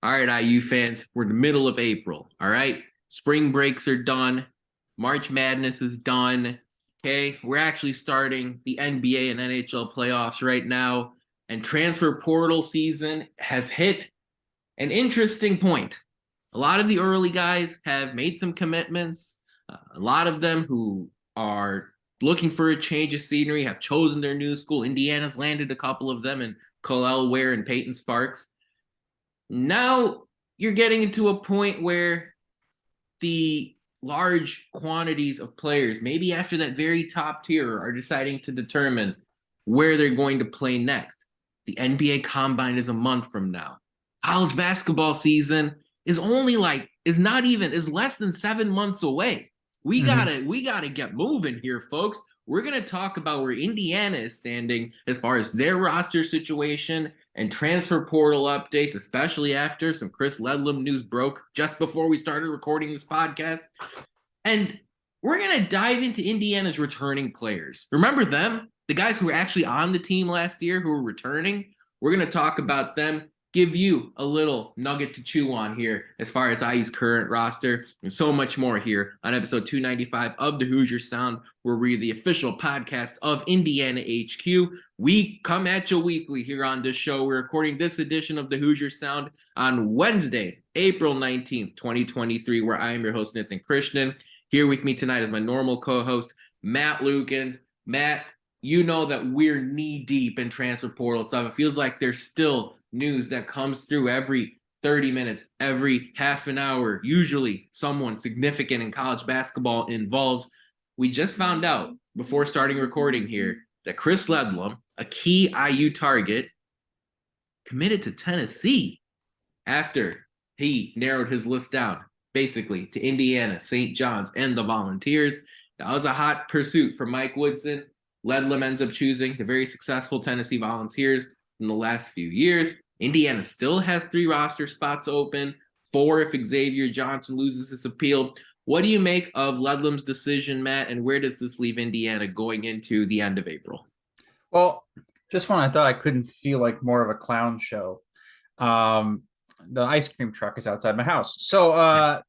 All right, IU fans, we're in the middle of April. All right, spring breaks are done. March Madness is done. Okay, we're actually starting the NBA and NHL playoffs right now, and transfer portal season has hit an interesting point. A lot of the early guys have made some commitments. A lot of them who are looking for a change of scenery have chosen their new school. Indiana's landed a couple of them, and Kel'el Ware and Peyton Sparks. Now you're getting into a point where the large quantities of players, maybe after that very top tier, are deciding to determine where they're going to play next. The NBA Combine is a month from now. College basketball season is less than 7 months away. We gotta get moving here, folks. We're gonna talk about where Indiana is standing as far as their roster situation and transfer portal updates, especially after some Chris Ledlum news broke just before we started recording this podcast. And we're gonna dive into Indiana's returning players. Remember them? The guys who were actually on the team last year who were returning. We're gonna talk about them, give you a little nugget to chew on here as far as IU's current roster, and so much more here on episode 295 of the Hoosier Sound, where we're the official podcast of Indiana HQ. We come at you weekly here on this show. We're recording this edition of the Hoosier Sound on Wednesday, April 19th, 2023, where I am your host, Nathan Christian. Here with me tonight is my normal co-host, Matt Lukens. Matt, you know that we're knee-deep in transfer portal stuff. It feels like there's still news that comes through every 30 minutes, every half an hour, usually someone significant in college basketball involved. We just found out before starting recording here that Chris Ledlum, a key IU target, committed to Tennessee after he narrowed his list down, basically, to Indiana, St. John's, and the Volunteers. That was a hot pursuit for Mike Woodson. Ledlum ends up choosing the very successful Tennessee Volunteers in the last few years. Indiana still has 3 roster spots open, 4 if Xavier Johnson loses his appeal. What do you make of Ledlum's decision, Matt, and where does this leave Indiana going into the end of April? Well, just when I thought I couldn't feel like more of a clown show, the ice cream truck is outside my house. So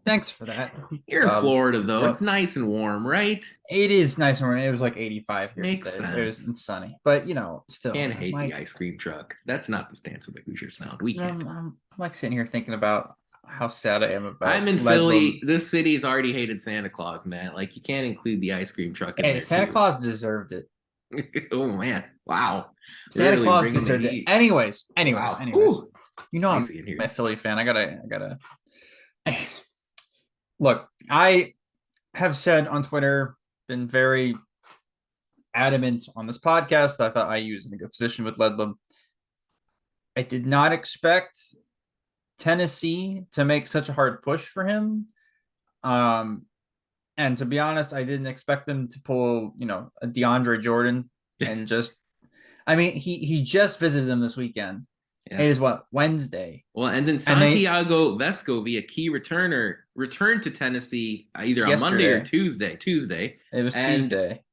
thanks for that. You're in Florida, though. Well, it's nice and warm, right? It is nice and warm. It was like 85 here Makes today. sense. It was sunny. But, still. Can't hate the ice cream truck. That's not the stance of the Hoosier Sound. We can't. I'm like sitting here thinking about how sad I am about I'm in Philly. This city has already hated Santa Claus, man. Like, you can't include the ice cream truck in there, Santa Claus deserved it. Oh, man. Wow. Santa Claus deserved it. Anyways. Wow. Ooh, I'm here. a Philly fan. I gotta. Anyways. Look, I have said on Twitter, been very adamant on this podcast that I thought IU was in a good position with Ledlum. I did not expect Tennessee to make such a hard push for him. And to be honest, I didn't expect them to pull, a DeAndre Jordan and he just visited them this weekend. Yeah. It is Wednesday. Well, and then Santiago Vescovi, a key returner, returned to Tennessee either on Monday or Tuesday. It was Tuesday.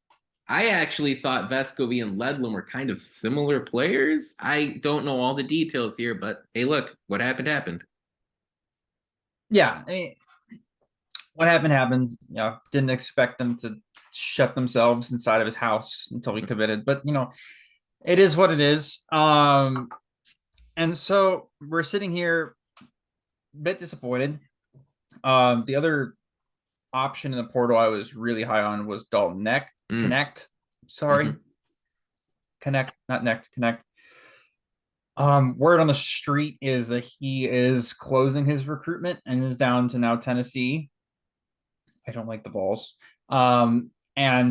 I actually thought Vescovi and Ledlum were kind of similar players. I don't know all the details here, but hey, look, what happened. Yeah, what happened. Didn't expect them to shut themselves inside of his house until he committed, but it is what it is. And so we're sitting here a bit disappointed. The other option in the portal I was really high on was Dalton Connect. Sorry. Connect, not Neck, Connect. Word on the street is that he is closing his recruitment and is down to now Tennessee. I don't like the Vols. And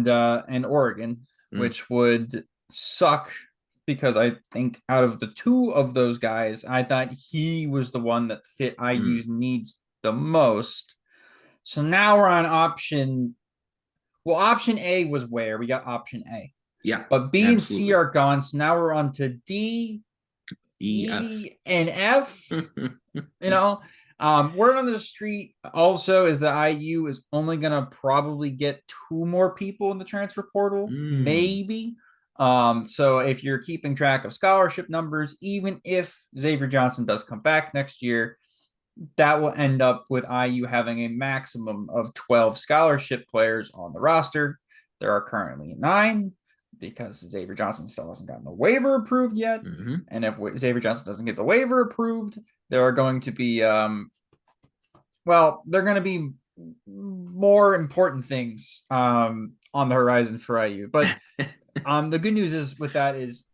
Oregon, which would suck, because I think out of the 2 of those guys, I thought he was the one that fit IU's needs the most. So now we're on option A was where we got option A. Yeah. But B and C are gone. So now we're on to D, E, and F. Word on the street also is that IU is only going to probably get 2 more people in the transfer portal. Maybe. So if you're keeping track of scholarship numbers, even if Xavier Johnson does come back next year, that will end up with IU having a maximum of 12 scholarship players on the roster. There are currently 9 because Xavier Johnson still hasn't gotten the waiver approved yet. Mm-hmm. And if Xavier Johnson doesn't get the waiver approved, there are going to be, they're going to be more important things on the horizon for IU. But the good news is with that is,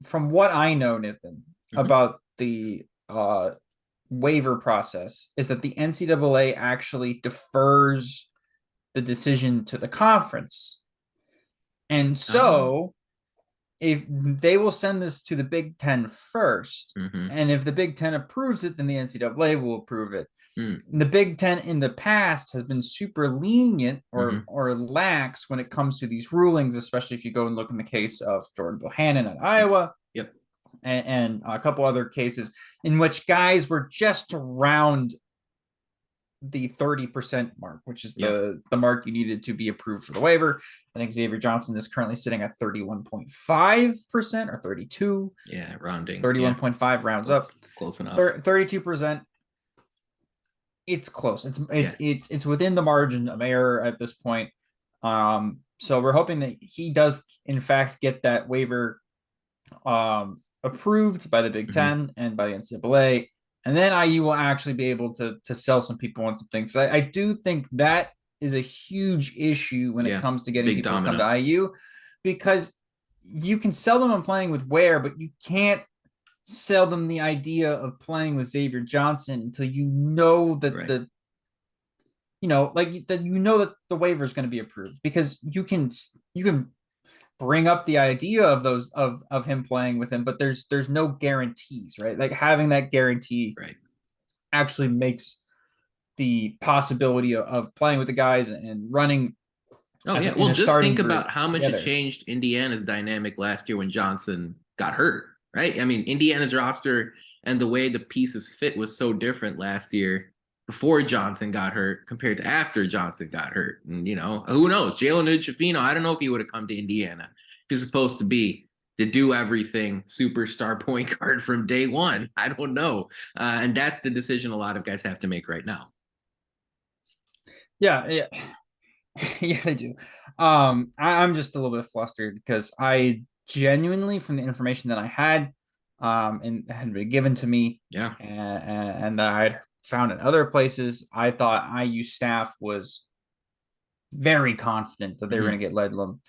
from what I know, Nathan, about the waiver process, is that the NCAA actually defers the decision to the conference. And so if they will send this to the Big Ten first, and if the Big Ten approves it, then the NCAA will approve it. The Big Ten in the past has been super lenient or lax when it comes to these rulings, especially if you go and look in the case of Jordan Bohannon at Iowa. Yep. And a couple other cases in which guys were just around the 30% mark, which is the mark you needed to be approved for the waiver. I think Xavier Johnson is currently sitting at 31.5% or 32. Yeah, rounding. 31.5 rounds up. Close enough. 32%. It's close. It's within the margin of error at this point. So we're hoping that he does in fact get that waiver approved by the Big Ten and by the NCAA, and then IU will actually be able to sell some people on some things. I do think that is a huge issue when it comes to getting people to come to IU, because you can sell them on playing with Ware, but you can't sell them the idea of playing with Xavier Johnson until you know that that the waiver is going to be approved, because you can bring up the idea of those of him playing with him, but there's no guarantees, right? Like having that guarantee actually makes the possibility of playing with the guys and running. Well, just think about how much it changed Indiana's dynamic last year when Johnson got hurt, right? I mean, Indiana's roster and the way the pieces fit was so different last year before Johnson got hurt compared to after Johnson got hurt. And, who knows? Jalen Hood-Schifino, I don't know if he would have come to Indiana. If he's supposed to be the do-everything superstar point guard from day one. I don't know. And that's the decision a lot of guys have to make right now. Yeah, they do. I'm just a little bit flustered because I genuinely, from the information that I had and had been given to me, and that I'd found in other places, I thought IU staff was very confident that they were going to get Ledlum,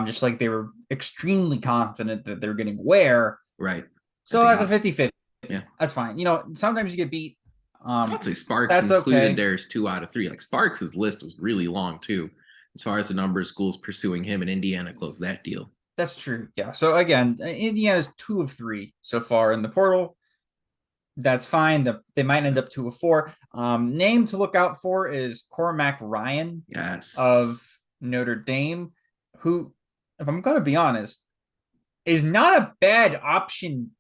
just like they were extremely confident that they were getting Ware. Right. So that's a 50-50. Yeah, that's fine. Sometimes you get beat. I'd say Sparks included theirs 2 out of 3. Like Sparks' list was really long too, as far as the number of schools pursuing him, and Indiana closed that deal. That's true. Yeah. So again, Indiana's 2 of 3 so far in the portal. That's fine. They might end up 2 of 4. Name to look out for is Cormac Ryan, of Notre Dame, who, if I'm going to be honest, is not a bad option.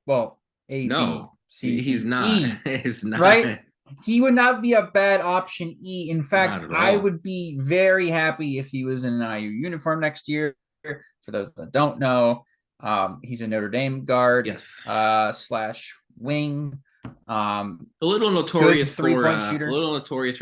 Well, he's not. He's not. Right? He would not be a bad option E. In fact, I would be very happy if he was in an IU uniform next year. For those that don't know, he's a Notre Dame guard. Yes. / wing. A little notorious for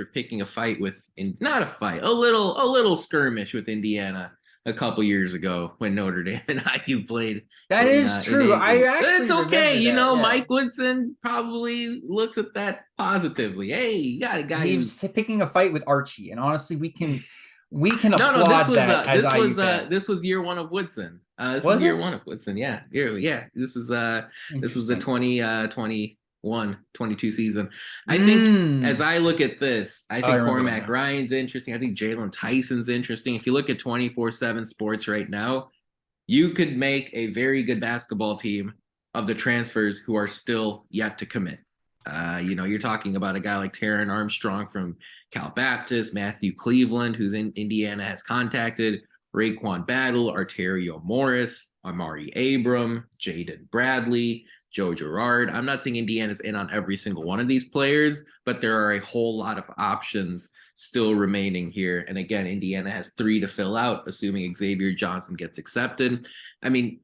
picking a fight with, not a fight, a little skirmish with Indiana a couple years ago when Notre Dame and IU played. That is true. It's okay. Mike Woodson probably looks at that positively. Hey, you got a guy. He was picking a fight with Archie, and honestly, we can applaud that. This was year 1 of Woodson. This was year 1 of Woodson. Yeah. This is the 2021-22 season. I think as I look at this, I think Cormac Ryan's interesting. I think Jalen Tyson's interesting. If you look at 24/7 sports right now, you could make a very good basketball team of the transfers who are still yet to commit. You're talking about a guy like Taron Armstrong from Cal Baptist, Matthew Cleveland, who's in Indiana has contacted, Raekwon Battle, Arterio Morris, Amari Abram, Jaden Bradley, Joe Girard. I'm not saying Indiana's in on every single one of these players, but there are a whole lot of options still remaining here. And again, Indiana has 3 to fill out, assuming Xavier Johnson gets accepted. I mean,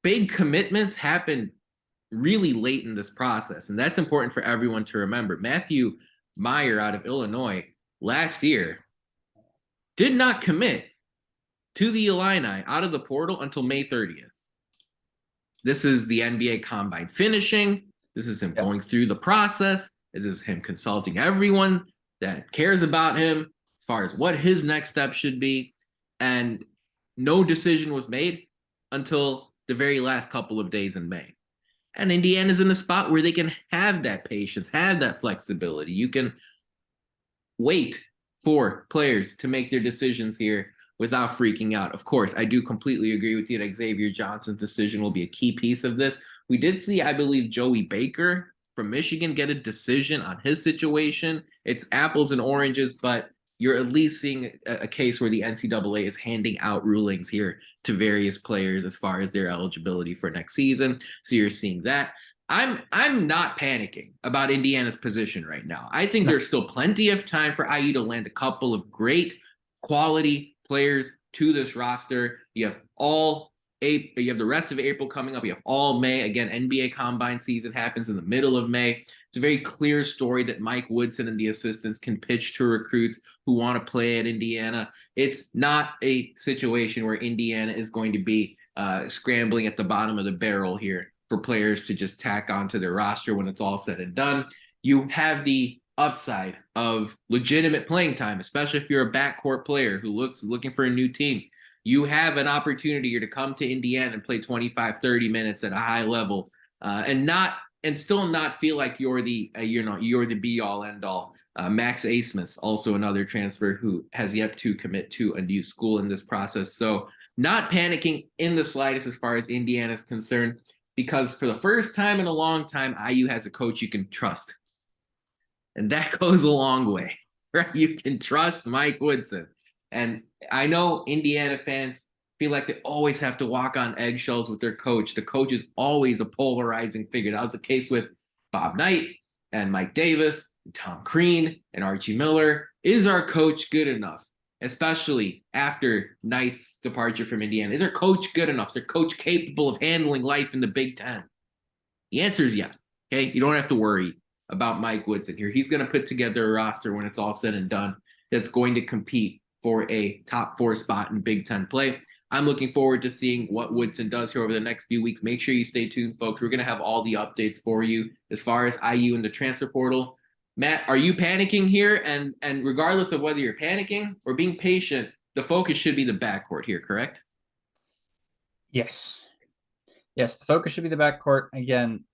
big commitments happen really late in this process, and that's important for everyone to remember. Matthew Meyer out of Illinois last year did not commit to the Illini out of the portal until May 30th. This is the NBA Combine finishing. This is him going through the process. This is him consulting everyone that cares about him as far as what his next step should be. And no decision was made until the very last couple of days in May. And Indiana's in a spot where they can have that patience, have that flexibility. You can wait for players to make their decisions here without freaking out. Of course, I do completely agree with you that Xavier Johnson's decision will be a key piece of this. We did see, I believe, Joey Baker from Michigan get a decision on his situation. It's apples and oranges, but you're at least seeing a case where the NCAA is handing out rulings here to various players as far as their eligibility for next season. So you're seeing that. I'm not panicking about Indiana's position right now. I think there's still plenty of time for IU to land a couple of great quality players to this roster. You have the rest of April coming up. You have all May. Again, NBA Combine season happens in the middle of May. It's a very clear story that Mike Woodson and the assistants can pitch to recruits who want to play at Indiana. It's not a situation where Indiana is going to be scrambling at the bottom of the barrel here for players to just tack onto their roster when it's all said and done. You have the upside of legitimate playing time, especially if you're a backcourt player who looking for a new team. You have an opportunity here to come to Indiana and play 25, 30 minutes at a high level and still not feel like you're the be all end all. Max Asmus, also another transfer who has yet to commit to a new school in this process. So not panicking in the slightest as far as Indiana is concerned, because for the first time in a long time, IU has a coach you can trust. And that goes a long way, right? You can trust Mike Woodson. And I know Indiana fans feel like they always have to walk on eggshells with their coach. The coach is always a polarizing figure. That was the case with Bob Knight and Mike Davis, and Tom Crean, and Archie Miller. Is our coach good enough? Especially after Knight's departure from Indiana. Is our coach good enough? Is our coach capable of handling life in the Big Ten? The answer is yes. Okay, you don't have to worry about Mike Woodson here. He's going to put together a roster when it's all said and done that's going to compete for a top 4 spot in Big Ten play. I'm looking forward to seeing what Woodson does here over the next few weeks. Make sure you stay tuned, folks. We're going to have all the updates for you as far as IU and the transfer portal. Matt, are you panicking here? And regardless of whether you're panicking or being patient, the focus should be the backcourt here, correct? Yes. Yes, the focus should be the backcourt. Again,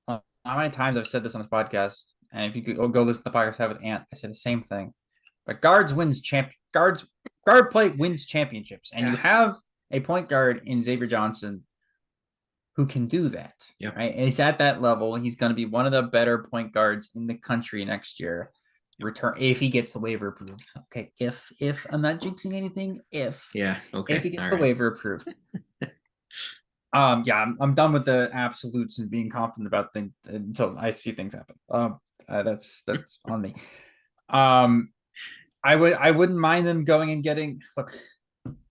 how many times I've said this on this podcast, and if you could go listen to the podcast I have with Ant, I said the same thing. But guard play wins championships, and you have a point guard in Xavier Johnson who can do that. Yep. Right? And he's at that level. He's going to be one of the better point guards in the country next year. Return if he gets the waiver approved. Okay, if I'm not jinxing anything, if he gets the waiver approved. I'm done with the absolutes and being confident about things until I see things happen. That's on me. I wouldn't mind them going and getting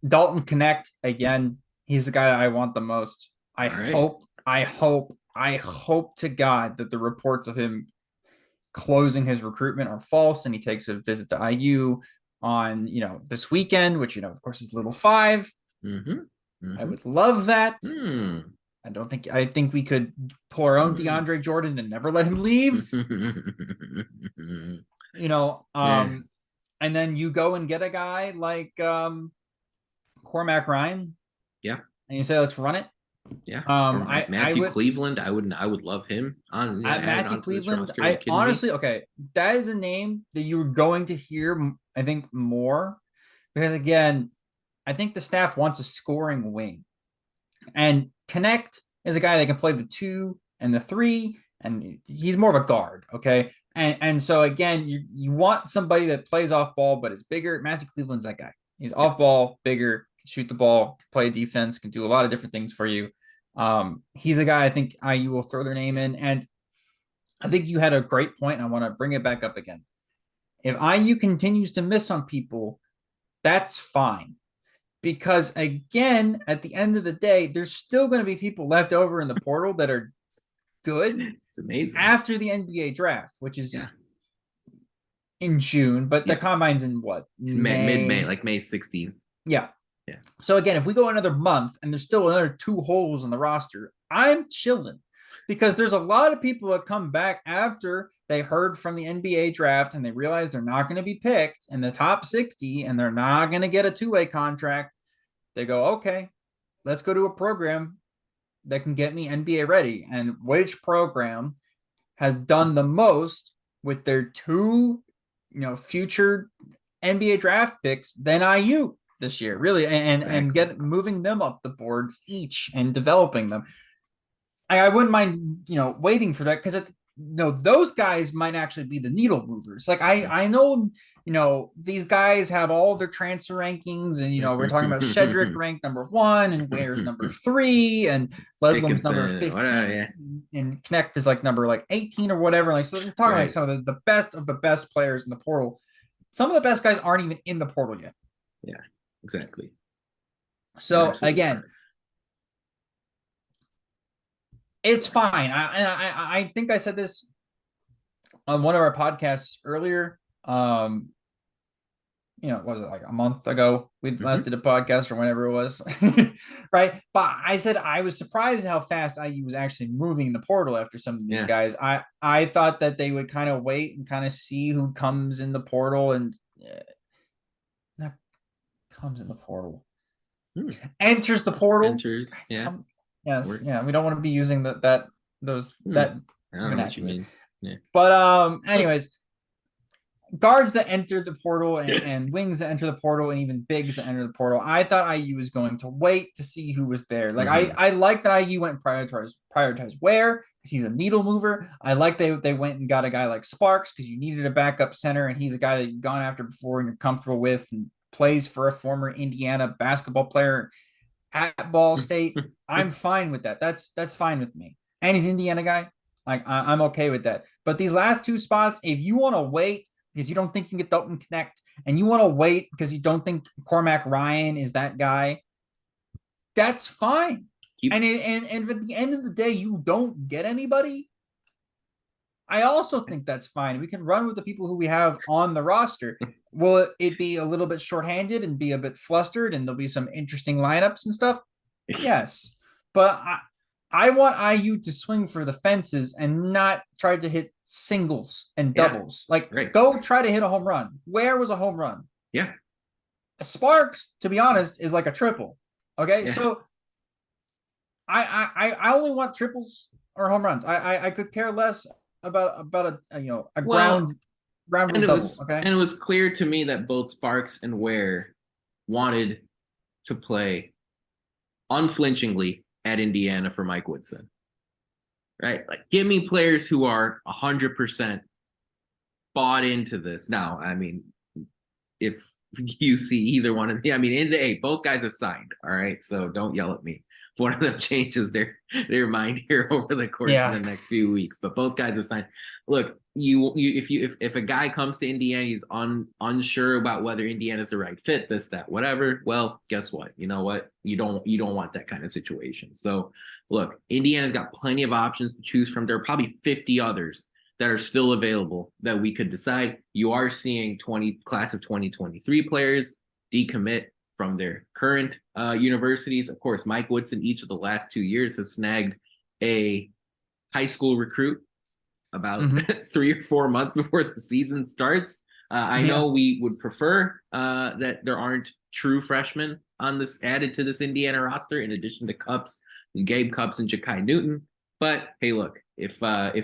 Dalton Connect again. He's the guy I want the most. I hope to God that the reports of him closing his recruitment are false and he takes a visit to IU on this weekend, which of course is Little 5. I would love that. I think we could pull our own DeAndre Jordan and never let him leave. And then you go and get a guy like Cormac Ryan. Yeah. And you say, let's run it. Yeah. Matthew Cleveland. I would love him on Matthew Cleveland. Honestly, that is a name that you were going to hear, I think, more. Because again, I think the staff wants a scoring wing. And Connect is a guy that can play the 2 and the 3, and he's more of a guard, okay? And so again, you want somebody that plays off ball but is bigger. Matthew Cleveland's that guy. He's off ball, bigger, can shoot the ball, can play defense, can do a lot of different things for you. He's a guy I think IU will throw their name in. And I think you had a great point. And I want to bring it back up again. If IU continues to miss on people, that's fine. Because again, at the end of the day, there's still going to be people left over in the portal that are good. It's amazing. After the NBA draft, which is in June, but the combine's in what? Mid-May, like May 16th. Yeah. Yeah. So again, if we go another month and there's still another 2 holes in the roster, I'm chilling because there's a lot of people that come back after they heard from the NBA draft and they realize they're not going to be picked in the top 60 and they're not going to get a 2-way contract. They go, okay, let's go to a program that can get me NBA ready. And which program has done the most with their 2, future NBA draft picks than IU this year, really, and get moving them up the boards each and developing them. I wouldn't mind, waiting for that because those guys might actually be the needle movers. Like I know, these guys have all their transfer rankings, and we're talking about Shedrick ranked number 1 and Ware's number 3 and Ledlum's number 15, whatever, and Knecht is like number 18 or whatever. Like, so we're talking like some of the best of the best players in the portal. Some of the best guys aren't even in the portal yet. Yeah, exactly. So again, it's fine. I think I said this on one of our podcasts earlier. Was it like a month ago? We last did a podcast or whenever it was, right? But I said I was surprised how fast IU was actually moving in the portal after some of these guys. I thought that they would kind of wait and kind of see who comes in the portal and not comes in the portal, enters the portal, yeah. Yes, yeah. We don't want to be using that. I don't know what you mean. Yeah. But anyways, guards that enter the portal and wings that enter the portal and even bigs that enter the portal. I thought IU was going to wait to see who was there. Like I like that IU went and prioritize Ware because he's a needle mover. I like they went and got a guy like Sparks because you needed a backup center and he's a guy that you've gone after before and you're comfortable with and plays for a former Indiana basketball player at Ball State. I'm fine with that. That's fine with me. And he's an Indiana guy. Like I'm okay with that. But these last 2 spots, if you want to wait because you don't think you can get Dalton Knecht, and you want to wait because you don't think Cormac Ryan is that guy, that's fine. And at the end of the day, you don't get anybody. I also think that's fine. We can run with the people who we have on the roster. Will it be a little bit shorthanded and be a bit flustered and there'll be some interesting lineups and stuff? Yes. But I want IU to swing for the fences and not try to hit singles and doubles. Go try to hit a home run. Where was a home run? Yeah. Sparks, to be honest, is like a triple. Okay. Yeah. So I only want triples or home runs. I could care less about a ground double. Okay. And it was clear to me that both Sparks and Ware wanted to play unflinchingly at Indiana for Mike Woodson. Right? Like, give me players who are 100% bought into this. Now, I mean, if you see either one of them, both guys have signed. All right. So don't yell at me if one of them changes their mind here over the course of the next few weeks. But both guys have signed. Look, if a guy comes to Indiana, he's unsure about whether Indiana's the right fit, this, that, whatever. Well, guess what? You know what? You don't want that kind of situation. So look, Indiana's got plenty of options to choose from. There are probably 50 others that are still available that we could decide. You are seeing class of 2023 players decommit from their current universities. Of course, Mike Woodson, each of the last 2 years, has snagged a high school recruit about 3 or 4 months before the season starts. I know we would prefer that there aren't true freshmen on this added to this Indiana roster, in addition to Cupps, Gabe Cupps, and Ja'Kai Newton. But hey, look, if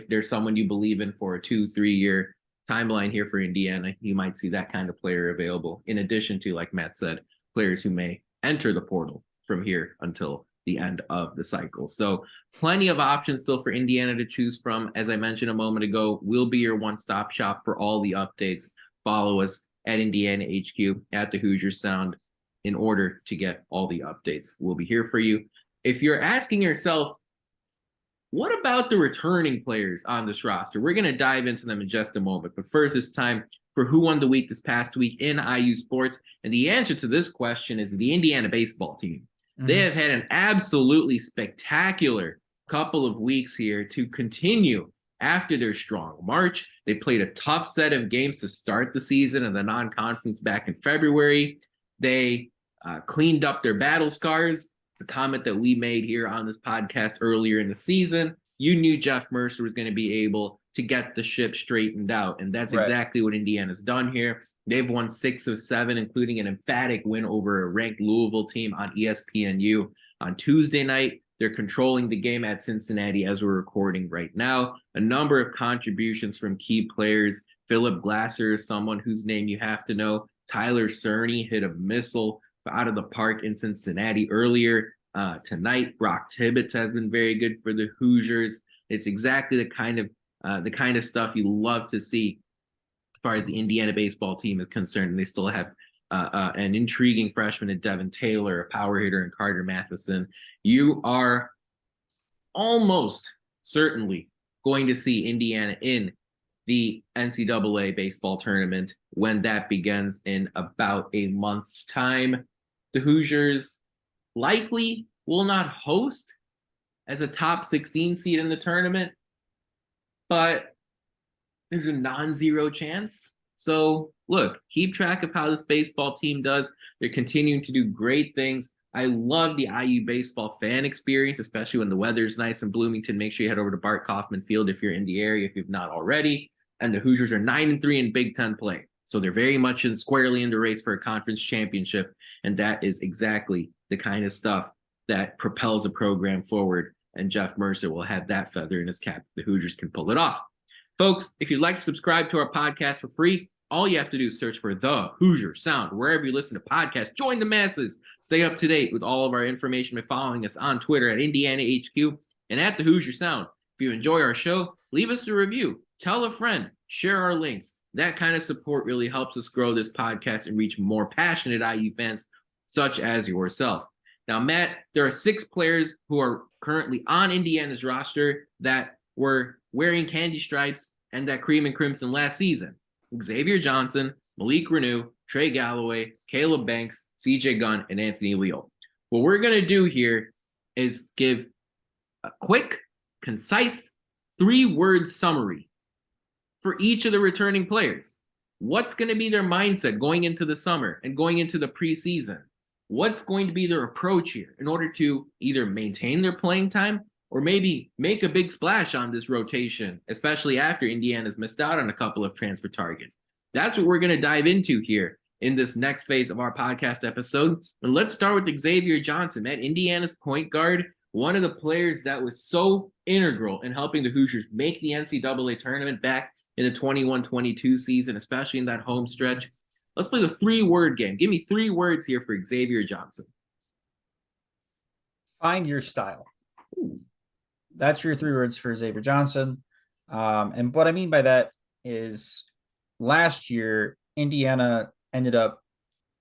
there's someone you believe in for a 2-3 year timeline here for Indiana, you might see that kind of player available, in addition to, like Matt said, players who may enter the portal from here until the end of the cycle. So plenty of options still for Indiana to choose from. As I mentioned a moment ago, we'll be your one-stop shop for all the updates. Follow us at Indiana HQ at the Hoosier Sound in order to get all the updates. We'll be here for you. if you're asking yourself, what about the returning players on this roster? We're going to dive into them in just a moment. But first, it's time for Who Won the Week this past week in IU sports. And the answer to this question is the Indiana baseball team. They have had an absolutely spectacular couple of weeks here to continue after their strong March. They played a tough set of games to start the season in the non-conference back in February. They cleaned up their battle scars. It's a comment that we made here on this podcast earlier in the season. You knew Jeff Mercer was going to be able to get the ship straightened out, and that's exactly what Indiana's done here. They've won 6 of 7, including an emphatic win over a ranked Louisville team on ESPNU on Tuesday night. They're controlling the game at Cincinnati as we're recording right now. A number of contributions from key players. Philip Glasser is someone whose name you have to know. Tyler Cerny hit a missile out of the park in Cincinnati earlier tonight. Brock Tibbetts has been very good for the Hoosiers. It's exactly the kind of stuff you love to see as far as the Indiana baseball team is concerned. And they still have an intriguing freshman in Devin Taylor, a power hitter in Carter Matheson. You are almost certainly going to see Indiana in the NCAA baseball tournament when that begins in about a month's time. The Hoosiers likely will not host as a top 16 seed in the tournament, but there's a non-zero chance. So look, keep track of how this baseball team does. They're continuing to do great things. I love the IU baseball fan experience, especially when the weather's nice in Bloomington. Make sure you head over to Bart Kaufman Field if you're in the area, if you've not already. And the Hoosiers are 9-3 in Big Ten play. So they're very much squarely in the race for a conference championship. And that is exactly the kind of stuff that propels a program forward. And Jeff Mercer will have that feather in his cap. The Hoosiers can pull it off. Folks, if you'd like to subscribe to our podcast for free, all you have to do is search for The Hoosier Sound wherever you listen to podcasts. Join the masses. Stay up to date with all of our information by following us on Twitter at Indiana HQ and at The Hoosier Sound. If you enjoy our show, leave us a review. Tell a friend. Share our links. That kind of support really helps us grow this podcast and reach more passionate IU fans such as yourself. Now, Matt, there are 6 players who are currently on Indiana's roster that were wearing candy stripes and that cream and crimson last season. Xavier Johnson, Malik Renew, Trey Galloway, Caleb Banks, CJ Gunn, and Anthony Leal. What we're going to do here is give a quick, concise, 3-word summary for each of the returning players. What's going to be their mindset going into the summer and going into the preseason? What's going to be their approach here in order to either maintain their playing time or maybe make a big splash on this rotation, especially after Indiana's missed out on a couple of transfer targets? That's what we're going to dive into here in this next phase of our podcast episode. And let's start with Xavier Johnson, man. Indiana's point guard, one of the players that was so integral in helping the Hoosiers make the NCAA tournament back in the 21-22 season, especially in that home stretch. Let's play the 3-word game. Give me 3 words here for Xavier Johnson. Find your style. That's your 3 words for Xavier Johnson. And what I mean by that is last year, Indiana ended up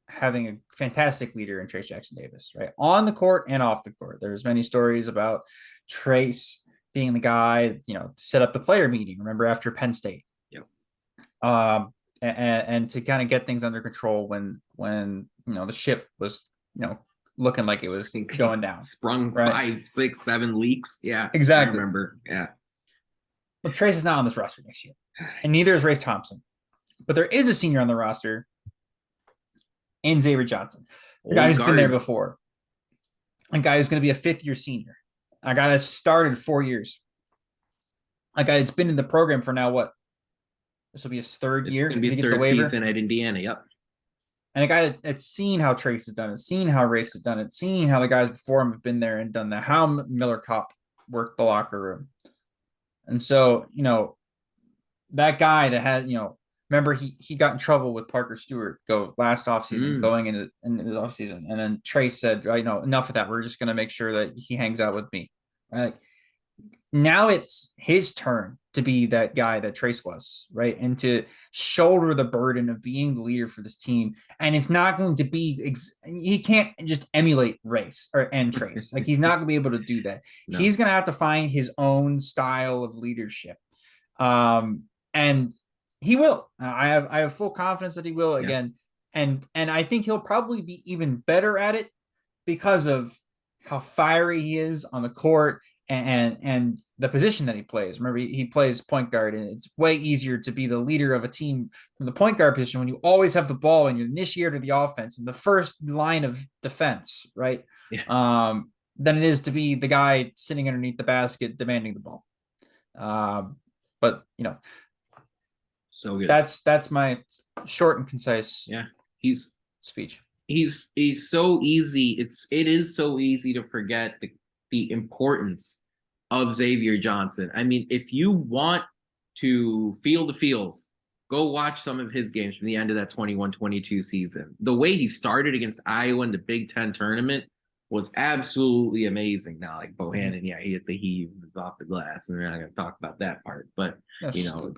having a fantastic leader in Trace Jackson Davis, right? On the court and off the court. There's many stories about Trace being the guy, to set up the player meeting. Remember after Penn State? Yep. And to kind of get things under control when the ship was, looking like it was going down. Sprung right? 5, 6, 7 leaks. Yeah, exactly. I remember. Yeah. But Trace is not on this roster next year, and neither is Race Thompson. But there is a senior on the roster in Xavier Johnson, a guy who's been there before, a guy who's going to be a 5th-year senior, a guy that started 4 years, a guy that's been in the program for now what? This will be his 3rd year. It's going to be his 3rd season at Indiana. Yep. And a guy that's seen how Trace has done it, seen how Race has done it, seen how the guys before him have been there and done that, how Miller Kopp worked the locker room. And so, that guy that has, remember he got in trouble with Parker Stewart last offseason, going into his offseason. And then Trace said, enough of that. We're just going to make sure that he hangs out with me. Right? Now it's his turn to be that guy that Trace was, right? And to shoulder the burden of being the leader for this team. And it's not going to be, he can't just emulate Race and Trace. Like, he's not going to be able to do that. No. He's going to have to find his own style of leadership. And he will. I have full confidence that he will again. And I think he'll probably be even better at it because of how fiery he is on the court and the position that he plays. Remember, he plays point guard, and it's way easier to be the leader of a team from the point guard position when you always have the ball and you're the initiator of the offense and the first line of defense, right? Yeah. Than it is to be the guy sitting underneath the basket demanding the ball. But so good. That's my short and concise speech. He's so easy. It is so easy to forget the importance of Xavier Johnson. I mean, if you want to feel the feels, go watch some of his games from the end of that 21-22 season. The way he started against Iowa in the Big Ten tournament was absolutely amazing. Now, like Bohannon, he hit the heave off the glass, and we're not going to talk about that part. But,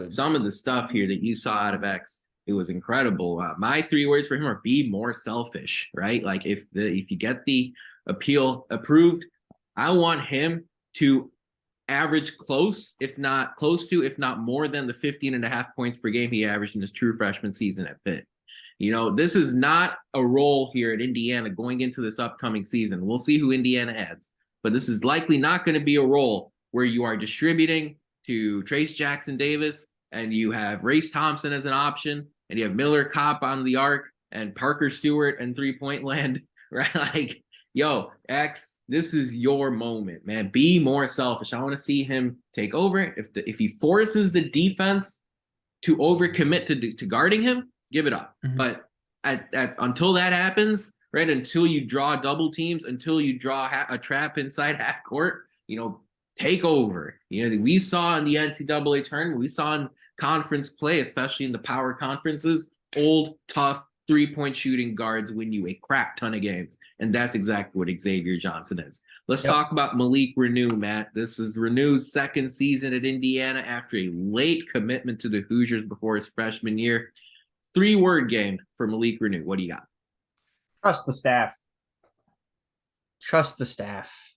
some of the stuff here that you saw out of X, it was incredible. My 3 words for him are be more selfish, right? Like, if you get the appeal approved, I want him to average if not more than the 15.5 points per game he averaged in his true freshman season at Pitt. This is not a role here at Indiana going into this upcoming season. We'll see who Indiana adds, but this is likely not going to be a role where you are distributing to Trace Jackson Davis and you have Race Thompson as an option and you have Miller Kopp on the arc and Parker Stewart and 3-point land, right? Like, yo, X, this is your moment, man. Be more selfish. I want to see him take over. If he forces the defense to overcommit to guarding him, give it up. Mm-hmm. But until that happens, right, until you draw double teams, until you draw a trap inside half court, take over. We saw in the NCAA tournament, we saw in conference play, especially in the power conferences, old, tough, 3-point shooting guards win you a crap ton of games. And that's exactly what Xavier Johnson is. Let's talk about Malik Reneau, Matt. This is Reneau's second season at Indiana after a late commitment to the Hoosiers before his freshman year. 3-word game for Malik Reneau. What do you got? Trust the staff. Trust the staff.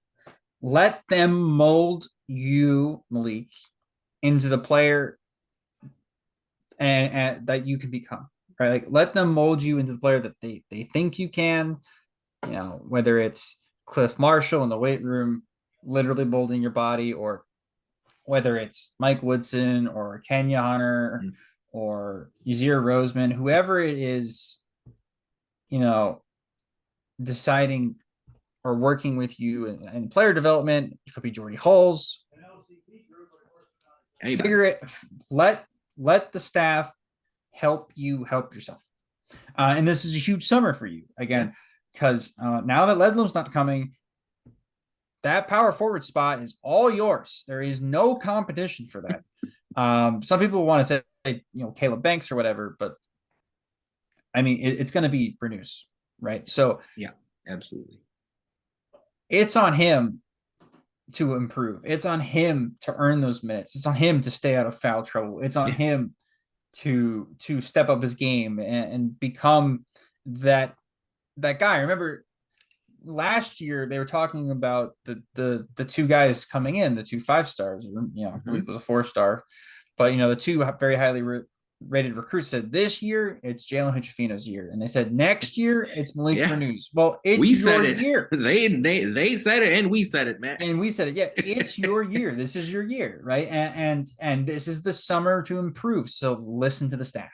Let them mold you, Malik, into the player and that you can become. Right? Like, let them mold you into the player that they think you can. Whether it's Cliff Marshall in the weight room, literally molding your body, or whether it's Mike Woodson or Kenya Hunter or Uzziah Roseman, whoever it is, deciding or working with you in player development. It could be Jordy Hulls. Figure it. Let the staff help you help yourself. And this is a huge summer for you again, because now that Ledlum's not coming, that power forward spot is all yours. There is no competition for that. Some people want to say, Caleb Banks or whatever, but I mean, it's going to be Reneau's, right? So yeah, absolutely. It's on him to improve. It's on him to earn those minutes. It's on him to stay out of foul trouble. It's on him to step up his game and become that guy. Remember last year they were talking about the 2 guys coming in, the 2 5-stars, I believe it was a 4-star, but the 2 very highly rated recruits said this year it's Jalen Hood-Schifino's year, and they said next year it's Malik Reneau's. Well, it's your year. They said it, and we said it, man. And we said it. Yeah, it's your year. This is your year, right? And this is the summer to improve. So listen to the staff.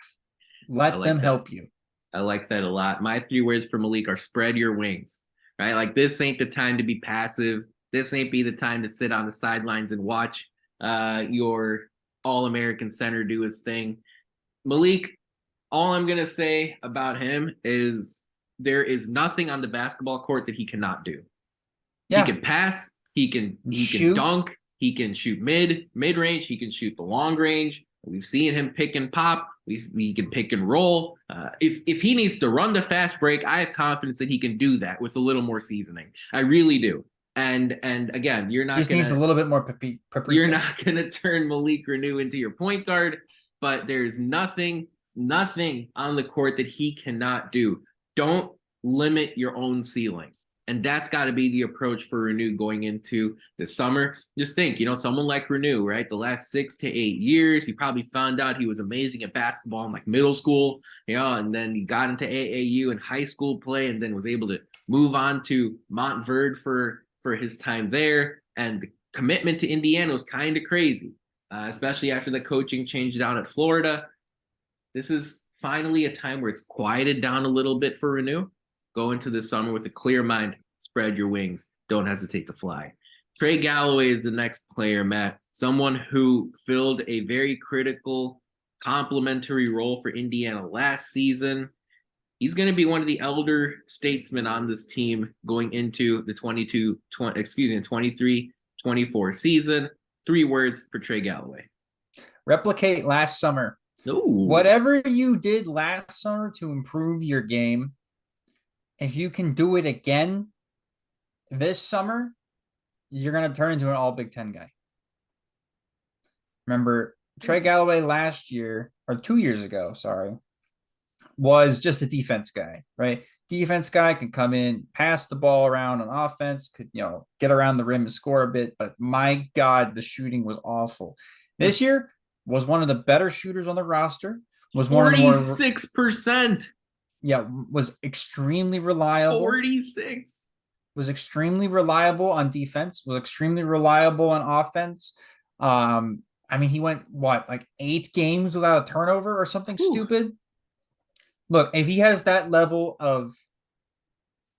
Let them help you. I like that a lot. My 3 words for Malik are spread your wings, right? Like, this ain't the time to be passive. This ain't be the time to sit on the sidelines and watch your All-American center do his thing. Malik, all I'm going to say about him is there is nothing on the basketball court that he cannot do. Yeah. He can pass, he can dunk, he can shoot mid-range, he can shoot the long range. We've seen him pick and pop. We can pick and roll. If he needs to run the fast break, I have confidence that he can do that with a little more seasoning. I really do. And again, you're not Just needs a little bit more paprika. You're not gonna turn Malik Renew into your point guard, but there's nothing on the court that he cannot do. Don't limit your own ceiling. And that's got to be the approach for Renew going into the summer. Just think, someone like Renew, right? The last 6 to 8 years, he probably found out he was amazing at basketball in like middle school, and then he got into AAU and high school play, and then was able to move on to Montverde for his time there. And the commitment to Indiana was kind of crazy, especially after the coaching changed down at Florida. This is finally a time where it's quieted down a little bit for Renew. Go into the summer with a clear mind, spread your wings, don't hesitate to fly. Trey Galloway is the next player, Matt, someone who filled a very critical complementary role for Indiana last season. He's going to be one of the elder statesmen on this team going into the 23-24 season. 3 words for Trey Galloway. Replicate last summer. Ooh. Whatever you did last summer to improve your game, if you can do it again this summer, you're going to turn into an all Big Ten guy. Remember, Trey Galloway last year, or 2 years ago, was just a defense guy, right? Defense guy can come in, pass the ball around on offense, could, get around the rim and score a bit. But my God, the shooting was awful. This year was one of the better shooters on the roster. Was 46%. Yeah, was extremely reliable. 46. Was extremely reliable on defense. Was extremely reliable on offense. He went, 8 games without a turnover or something stupid? Look, if he has that level of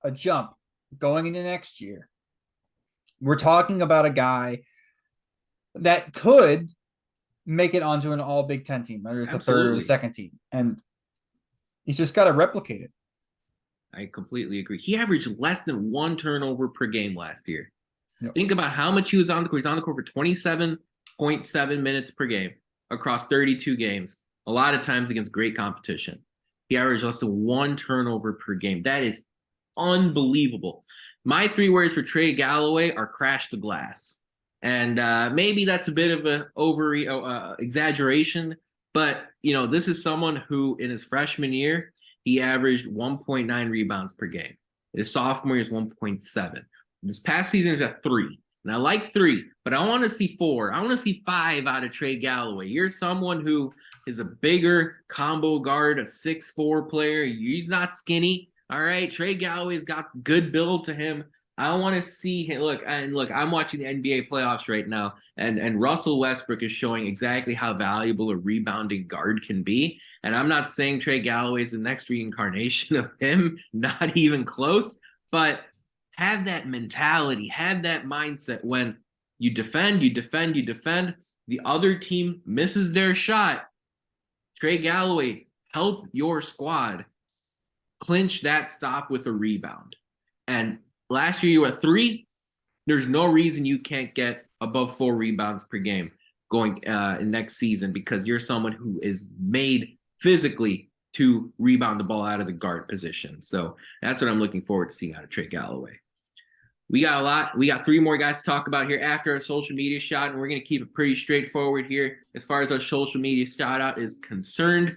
a jump going into next year, we're talking about a guy that could make it onto an all Big Ten team, whether it's the third or the second team. And he's just got to replicate it. I completely agree. He averaged less than 1 turnover per game last year. Yep. Think about how much he was on the court. He's on the court for 27.7 minutes per game across 32 games, a lot of times against great competition. He averaged less than 1 turnover per game. That is unbelievable. My 3 words for Trey Galloway are crash the glass. And maybe that's a bit of an exaggeration, but this is someone who in his freshman year, he averaged 1.9 rebounds per game. His sophomore year is 1.7. This past season is at 3. And I like 3, but I want to see 4. I want to see 5 out of Trey Galloway. You're someone who is a bigger combo guard, a 6'4" player. He's not skinny. All right. Trey Galloway's got good build to him. I want to see him. Look, I'm watching the NBA playoffs right now, and Russell Westbrook is showing exactly how valuable a rebounding guard can be. And I'm not saying Trey Galloway is the next reincarnation of him, not even close, but have that mentality, have that mindset when you defend, the other team misses their shot. Trey Galloway, help your squad clinch that stop with a rebound. And last year you were at 3. There's no reason you can't get above 4 rebounds per game going next season, because you're someone who is made physically to rebound the ball out of the guard position. So that's what I'm looking forward to seeing out of Trey Galloway. We got a lot. We got 3 more guys to talk about here after our social media shout, and we're going to keep it pretty straightforward here as far as our social media shout out is concerned.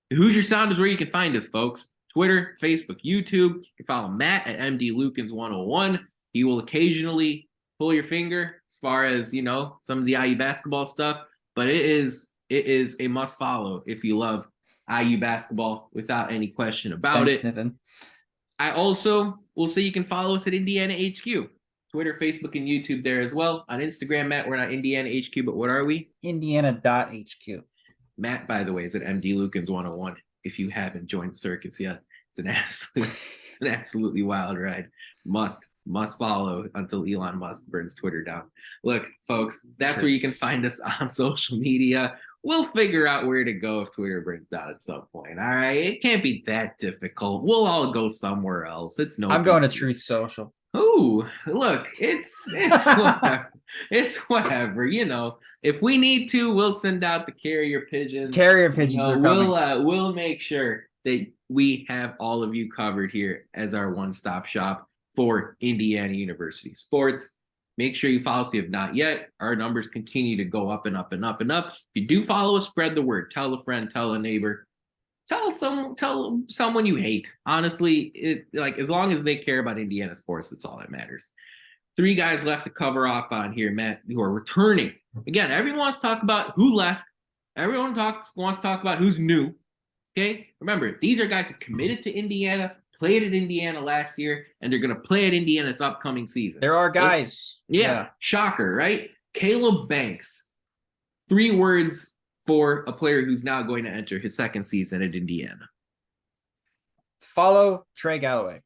The Hoosier Sound is where you can find us, folks. Twitter, Facebook, YouTube. You can follow Matt at MDLukens101. He will occasionally pull your finger as far as, some of the IU basketball stuff, but it is a must follow if you love IU basketball, without any question about it. Nathan. I also will say you can follow us at Indiana HQ. Twitter, Facebook, and YouTube there as well. On Instagram, Matt, we're not Indiana HQ, but what are we? Indiana.HQ. Matt, by the way, is at MDLukens101. If you haven't joined the circus yet, it's an absolutely wild ride. Must follow until Elon Musk burns Twitter down. Look, folks, that's where you can find us on social media. We'll figure out where to go if Twitter burns down at some point. All right, it can't be that difficult. We'll all go somewhere else. I'm going to Truth Social. Oh, look, it's whatever. It's whatever. If we need to, we'll send out the carrier pigeons. Carrier pigeons are coming. We'll make sure that we have all of you covered here as our one-stop shop for Indiana University Sports. Make sure you follow us if you have not yet. Our numbers continue to go up and up and up and up. If you do follow us, spread the word. Tell a friend, tell a neighbor, tell someone you hate. Honestly, as long as they care about Indiana sports, that's all that matters. 3 guys left to cover off on here, Matt, who are returning. Again, everyone wants to talk about who left. Everyone wants to talk about who's new. Okay? Remember, these are guys who committed to Indiana, played at Indiana last year, and they're going to play at Indiana this upcoming season. There are guys. Yeah, shocker, right? Caleb Banks. 3 words for a player who's now going to enter his 2nd season at Indiana. Follow Trey Galloway.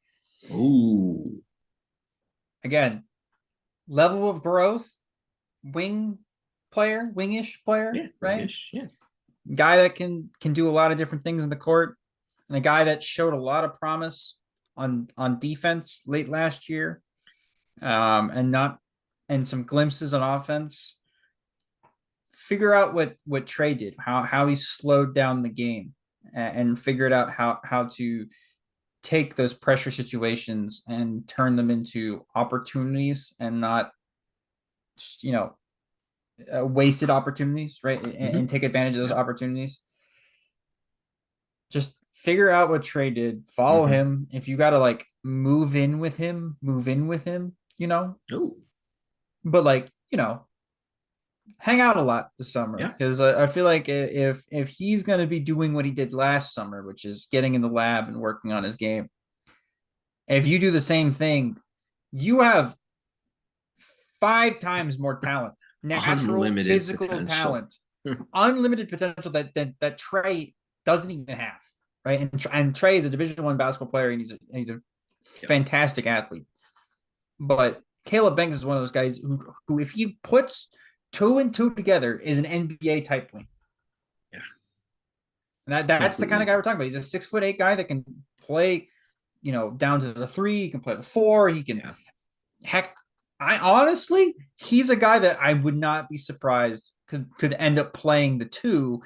Ooh. Again, level of growth, wingish player, Yeah, right? Wingish, yeah. Guy that can do a lot of different things in the court, and a guy that showed a lot of promise on defense late last year, and some glimpses on offense. Figure out what Trey did, how he slowed down the game, and figured out how to take those pressure situations and turn them into opportunities and not just, wasted opportunities, right? And take advantage of those opportunities. Just figure out what Trey did, follow him. If you got to move in with him, Ooh. but hang out a lot this summer, because I feel like if he's going to be doing what he did last summer, which is getting in the lab and working on his game, if you do the same thing, you have 5 times more talent, natural Unlimited physical potential. talent, unlimited potential that Trey doesn't even have, right? And Trey is a Division I basketball player, and he's a fantastic athlete. But Caleb Banks is one of those guys who if he puts 2 and 2 together, is an NBA type wing. Yeah. And that's the kind of guy we're talking about. He's a 6'8" guy that can play, down to the 3, he can play the 4, he can heck. He's a guy that I would not be surprised could end up playing the 2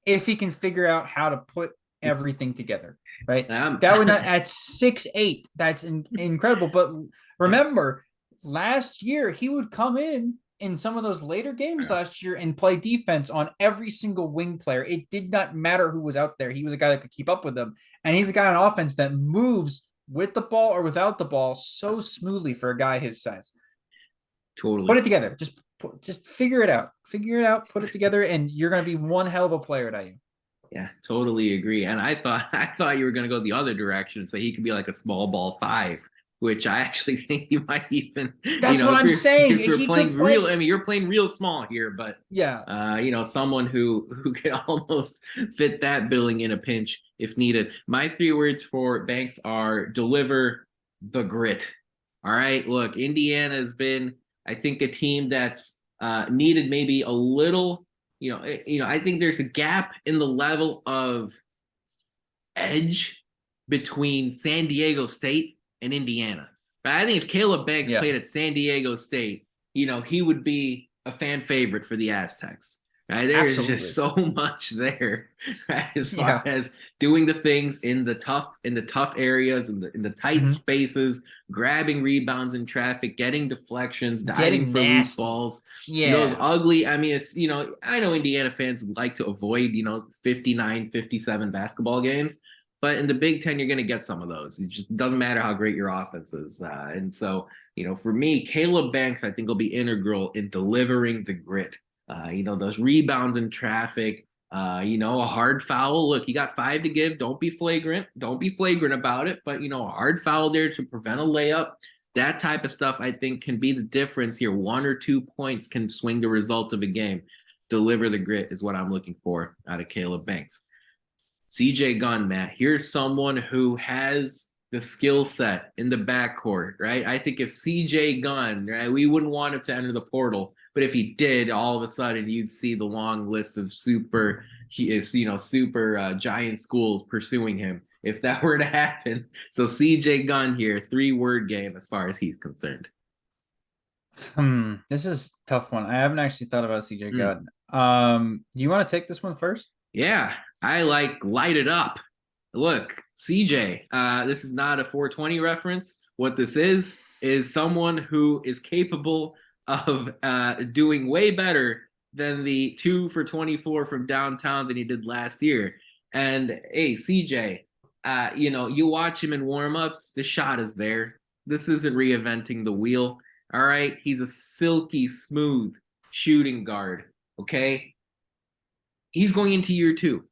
if he can figure out how to put everything together, right? That would not at 6'8", that's incredible. But remember, last year he would come in some of those later games last year and play defense on every single wing player. It did not matter who was out there. He was a guy that could keep up with them. And he's a guy on offense that moves with the ball or without the ball so smoothly for a guy his size. Totally. Put it together. Just figure it out. Put it together, and you're going to be one hell of a player at IU. Yeah, totally agree. And I thought you were going to go the other direction and say he could be like a small ball 5, which I actually think you might even. That's what I'm saying. If you're playing real, you're playing real small here, but someone who can almost fit that billing in a pinch if needed. My 3 words for Banks are deliver the grit. All right, look, Indiana has been, I think, a team that's needed maybe a little. I think there's a gap in the level of edge between San Diego State and Indiana. But I think if Caleb Banks played at San Diego State, he would be a fan favorite for the Aztecs. Right? There's just so much there, right? As far as doing the things in the tough areas, in the tight spaces, grabbing rebounds in traffic, getting deflections, diving for loose balls. Yeah. Those ugly, I know Indiana fans like to avoid, 59, 57 basketball games. But in the Big Ten, you're going to get some of those. It just doesn't matter how great your offense is. And so, for me, Caleb Banks, I think, will be integral in delivering the grit. Those rebounds in traffic, a hard foul. Look, you got 5 to give. Don't be flagrant. Don't be flagrant about it. But, a hard foul there to prevent a layup. That type of stuff, I think, can be the difference here. 1 or 2 points can swing the result of a game. Deliver the grit is what I'm looking for out of Caleb Banks. CJ Gunn, Matt, here's someone who has the skill set in the backcourt, right? I think if CJ Gunn, right, we wouldn't want him to enter the portal, but if he did, all of a sudden you'd see the long list of super giant schools pursuing him if that were to happen. So CJ Gunn here, 3-word game as far as he's concerned. This is a tough one. I haven't actually thought about CJ Gunn. You want to take this one first? Yeah, I light it up. Look, CJ, this is not a 420 reference, What this is someone who is capable of doing way better than the 2 for 24 from downtown than he did last year. And hey, CJ, you watch him in warmups, the shot is there. This isn't reinventing the wheel. All right. He's a silky smooth shooting guard. Okay. He's going into year 2.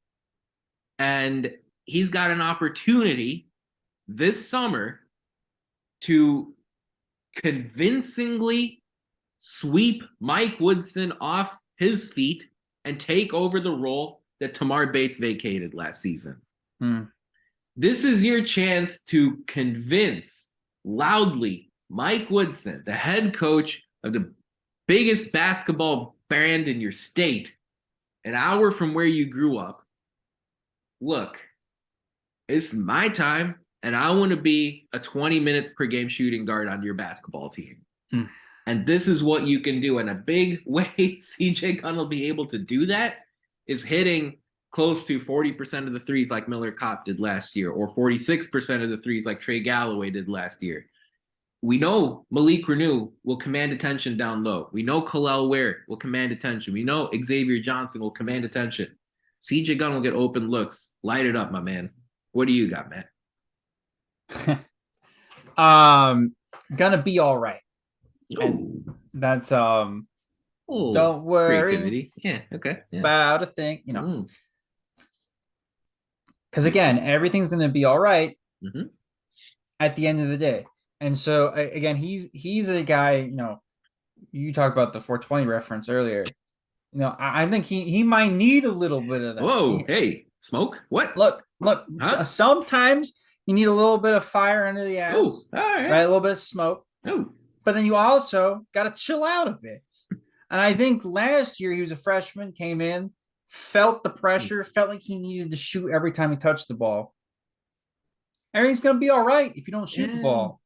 And he's got an opportunity this summer to convincingly sweep Mike Woodson off his feet and take over the role that Tamar Bates vacated last season. This is your chance to convince loudly Mike Woodson, the head coach of the biggest basketball brand in your state, an hour from where you grew up. Look, it's my time, and I want to be a 20 minutes per game shooting guard on your basketball team. And this is what you can do. And a big way CJ Gunn will be able to do that is hitting close to 40% of the threes like Miller Kopp did last year, or 46% of the threes like Trey Galloway did last year. We know Malik Renew will command attention down low. We know Kel'el Ware will command attention. We know Xavier Johnson will command attention. CJ Gunn will get open looks. Light it up, my man. What do you got, Matt? Gonna be all right. And that's don't worry creativity. Yeah, okay. Yeah. About a thing, because again, everything's gonna be all right at the end of the day. And so again, he's a guy, you talked about the 420 reference earlier. I think he might need a little bit of that. Whoa, hey, smoke? What? Look, huh? Sometimes you need a little bit of fire under the ass. All right. A little bit of smoke. But then you also got to chill out a bit. And I think last year he was a freshman, came in, felt the pressure, felt like he needed to shoot every time he touched the ball. Everything's going to be all right if you don't shoot the ball.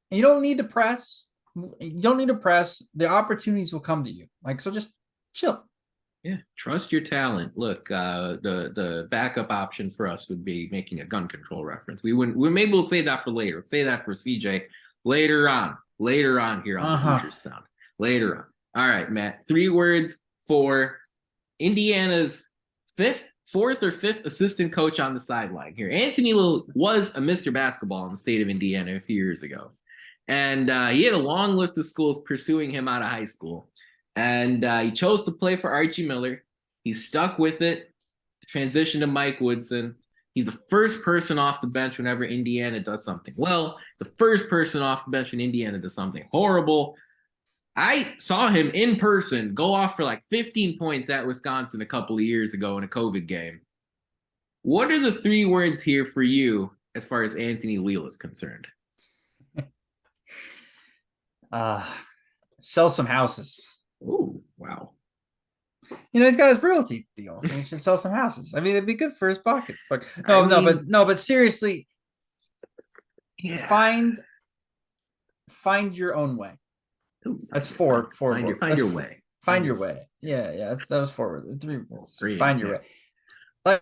And you don't need to press. You don't need to press. The opportunities will come to you. So just chill. Yeah, trust your talent. Look, the backup option for us would be making a gun control reference. Maybe we'll say that for later. Say that for CJ later on here on the Hoosiers Sound. Later on. All right, Matt. 3 words for Indiana's fourth or fifth assistant coach on the sideline here. Anthony was a Mr. Basketball in the state of Indiana a few years ago. And he had a long list of schools pursuing him out of high school. And he chose to play for Archie Miller. He stuck with it, transitioned to Mike Woodson. He's the first person off the bench whenever Indiana does something well. The first person off the bench when Indiana does something horrible. I saw him in person go off for like 15 points at Wisconsin a couple of years ago in a COVID game. What are the 3 words here for you as far as Anthony Leal is concerned? Sell some houses. Oh, wow. He's got his realty deal. He should sell some houses. I mean, it'd be good for his pocket. But but seriously, find your own way. That's 4. Find your way. Find your way. Yeah. That was 4 words. 3 words. Find your way.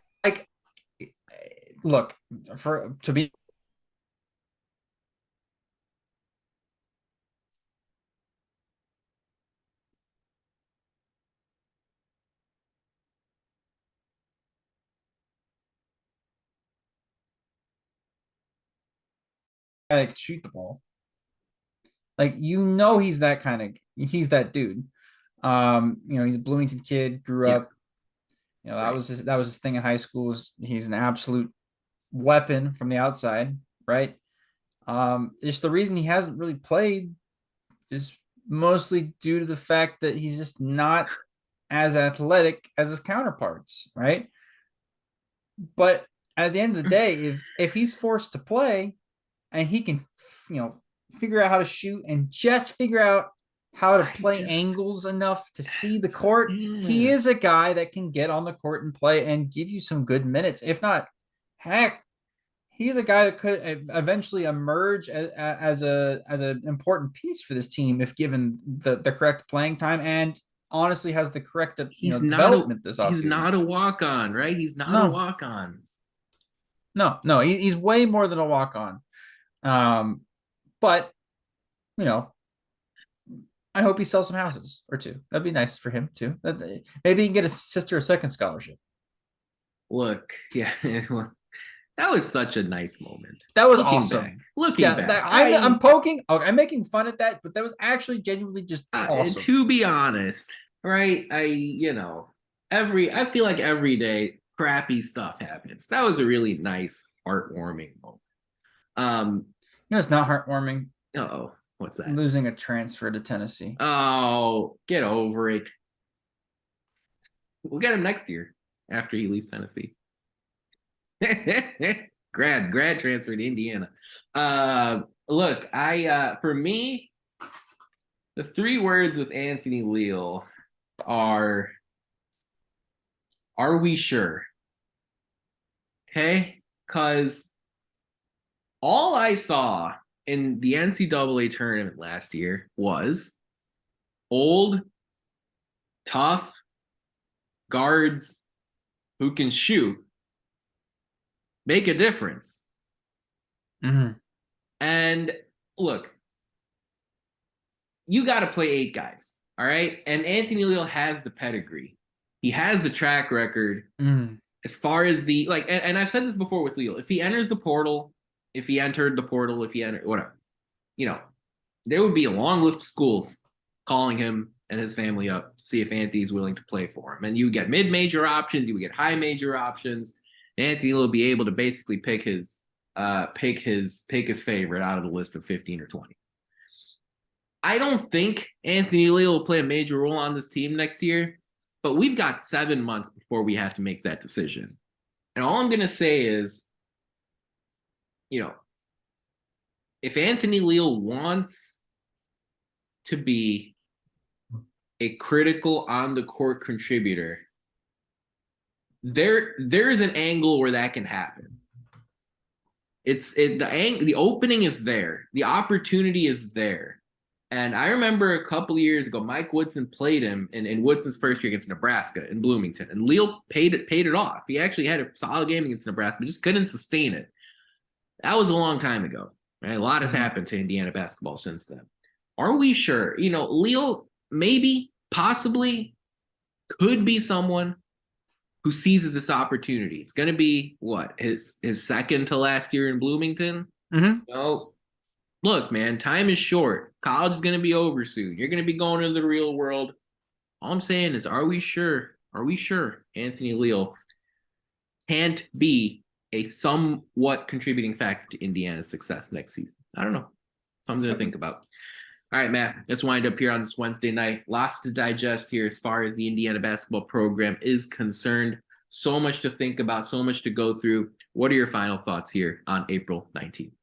Look, to be. Shoot the ball. He's that he's that dude. He's a Bloomington kid, grew up. That was his thing in high school. He's an absolute weapon from the outside, right? Just the reason he hasn't really played is mostly due to the fact that he's just not as athletic as his counterparts, right? But at the end of the day, if he's forced to play and he can, figure out how to shoot and just figure out how to play angles enough to see the court, he is a guy that can get on the court and play and give you some good minutes. If not, heck, he's a guy that could eventually emerge as an important piece for this team if given the correct playing time and honestly has the correct development this offseason. He's not a walk-on, right? He's not a walk-on. No, he's way more than a walk-on. But, you know, I hope he sells some houses or two. That'd be nice for him too. Maybe he can get his sister a second scholarship. Look, yeah, well, that was such a nice moment. That was Looking awesome. back, looking back, I'm poking. Okay, I'm making fun at that, but that was actually genuinely just awesome. To be honest, right? I feel like every day crappy stuff happens. That was a really nice, heartwarming moment. It's not heartwarming. Oh, what's that? Losing a transfer to Tennessee. Oh, get over it. We'll get him next year after he leaves Tennessee. grad transfer to Indiana. Look, for me, the 3 words with Anthony Leal are we sure? Okay? Because all I saw in the NCAA tournament last year was old, tough guards who can shoot make a difference. Mm-hmm. And look, you got to play 8 guys, all right? And Anthony Leal has the pedigree. He has the track record as far as the, like, and I've said this before with Leal. If he enters the portal, if he entered the portal, if he entered, whatever, there would be a long list of schools calling him and his family up to see if Anthony's willing to play for him. And you get mid-major options, you would get high major options. Anthony will be able to basically pick his favorite out of the list of 15 or 20. I don't think Anthony Leal will play a major role on this team next year, but we've got 7 months before we have to make that decision. And all I'm going to say is, if Anthony Leal wants to be a critical on-the-court contributor, there's an angle where that can happen. The opening is there. The opportunity is there. And I remember a couple of years ago, Mike Woodson played him in Woodson's first year against Nebraska in Bloomington, and Leal paid it off. He actually had a solid game against Nebraska, but just couldn't sustain it. That was a long time ago. Right? A lot has happened to Indiana basketball since then. Are we sure? Leal maybe, possibly, could be someone who seizes this opportunity. It's going to be his second to last year in Bloomington. Look, man, time is short. College is going to be over soon. You're going to be going into the real world. All I'm saying is, are we sure? Are we sure Anthony Leal can't be a somewhat contributing factor to Indiana's success next season? I don't know. Something to think about. All right, Matt, let's wind up here on this Wednesday night. Lots to digest here as far as the Indiana basketball program is concerned. So much to think about, so much to go through. What are your final thoughts here on April 19th?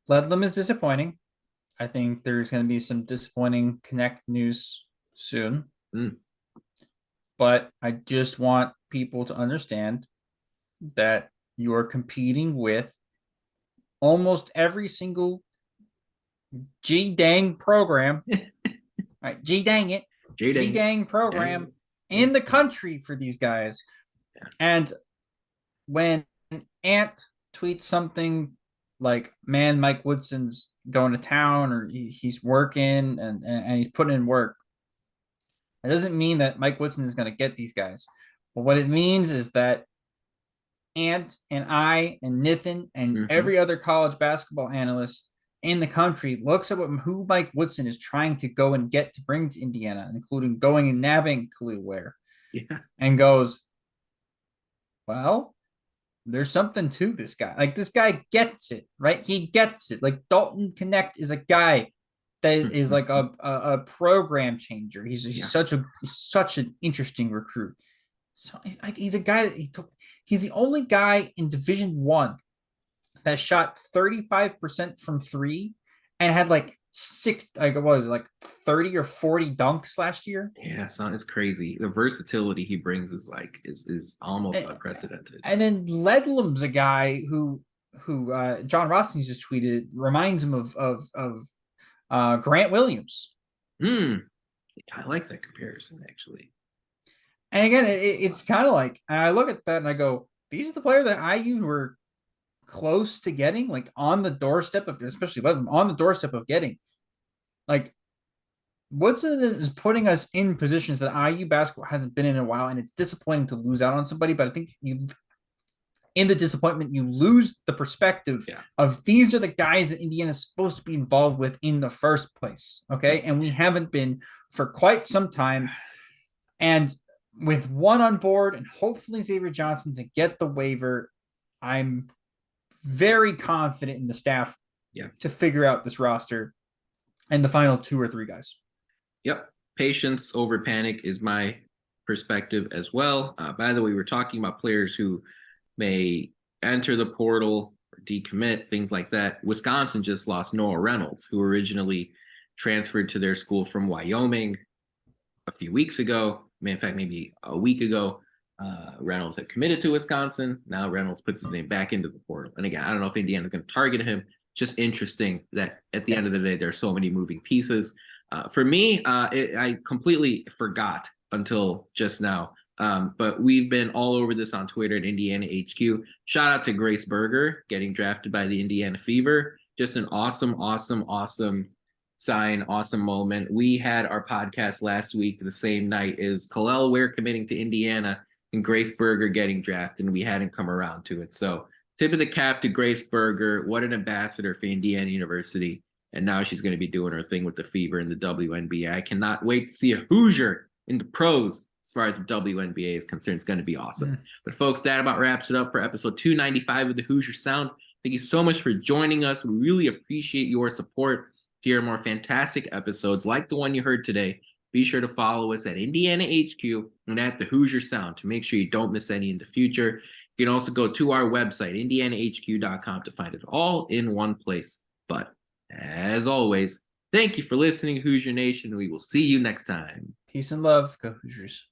Ledlum is disappointing. I think there's going to be some disappointing Connect news soon. But I just want people to understand that you are competing with almost every single G-dang program. Right, G-dang it. G-dang program in the country for these guys. Yeah. And when Ant tweets something like, man, Mike Woodson's going to town, or he's working and he's putting in work, it doesn't mean that Mike Woodson is going to get these guys. But what it means is that Ant and I and Nathan and every other college basketball analyst in the country looks at who Mike Woodson is trying to go and get to bring to Indiana, including going and nabbing Kel'el Ware, and goes, well, there's something to this guy. Like, this guy gets it, right? He gets it. Like, Dalton Connect is a guy that is like a program changer. He's such an interesting recruit. So he's a guy that he's the only guy in Division I that shot 35% from 3 and had like 30 or 40 dunks last year. Yeah, son, it's crazy. The versatility he brings is almost unprecedented. And then Ledlum's a guy who John Rothstein just tweeted reminds him of Grant Williams. I like that comparison, actually. And again, it's kind of like, I look at that and I go, these are the players that IU were close to getting, like on the doorstep of, especially Ledlum, on the doorstep of getting. Like Woodson is putting us in positions that IU basketball hasn't been in a while, and it's disappointing to lose out on somebody. But I think in the disappointment, you lose the perspective of these are the guys that Indiana is supposed to be involved with in the first place. Okay. And we haven't been for quite some time. And with one on board and hopefully Xavier Johnson to get the waiver, I'm very confident in the staff to figure out this roster and the final 2 or 3 guys. Yep. Patience over panic is my perspective as well. By the way, we're talking about players who may enter the portal or decommit, things like that. Wisconsin just lost Noah Reynolds, who originally transferred to their school from Wyoming a few weeks ago. In fact, maybe a week ago. Reynolds had committed to Wisconsin. Now Reynolds puts his name back into the portal. And again, I don't know if Indiana's going to target him. Just interesting that at the end of the day, there are so many moving pieces. For me, I completely forgot until just now. But we've been all over this on Twitter at Indiana HQ. Shout out to Grace Berger getting drafted by the Indiana Fever. Just an awesome sign, awesome moment. We had our podcast last week, the same night as Kel'el Ware committing to Indiana and Grace Berger getting drafted, and we hadn't come around to it. So tip of the cap to Grace Berger. What an ambassador for Indiana University. And now she's going to be doing her thing with the Fever in the WNBA. I cannot wait to see a Hoosier in the pros as far as the WNBA is concerned. It's going to be awesome. But folks, that about wraps it up for episode 295 of the Hoosier Sound. Thank you so much for joining us. We really appreciate your support. To hear more fantastic episodes like the one you heard today, be sure to follow us at Indiana HQ and at the Hoosier Sound to make sure you don't miss any in the future. You can also go to our website, indianahq.com, to find it all in one place. But as always, thank you for listening, Hoosier Nation. We will see you next time. Peace and love. Go Hoosiers.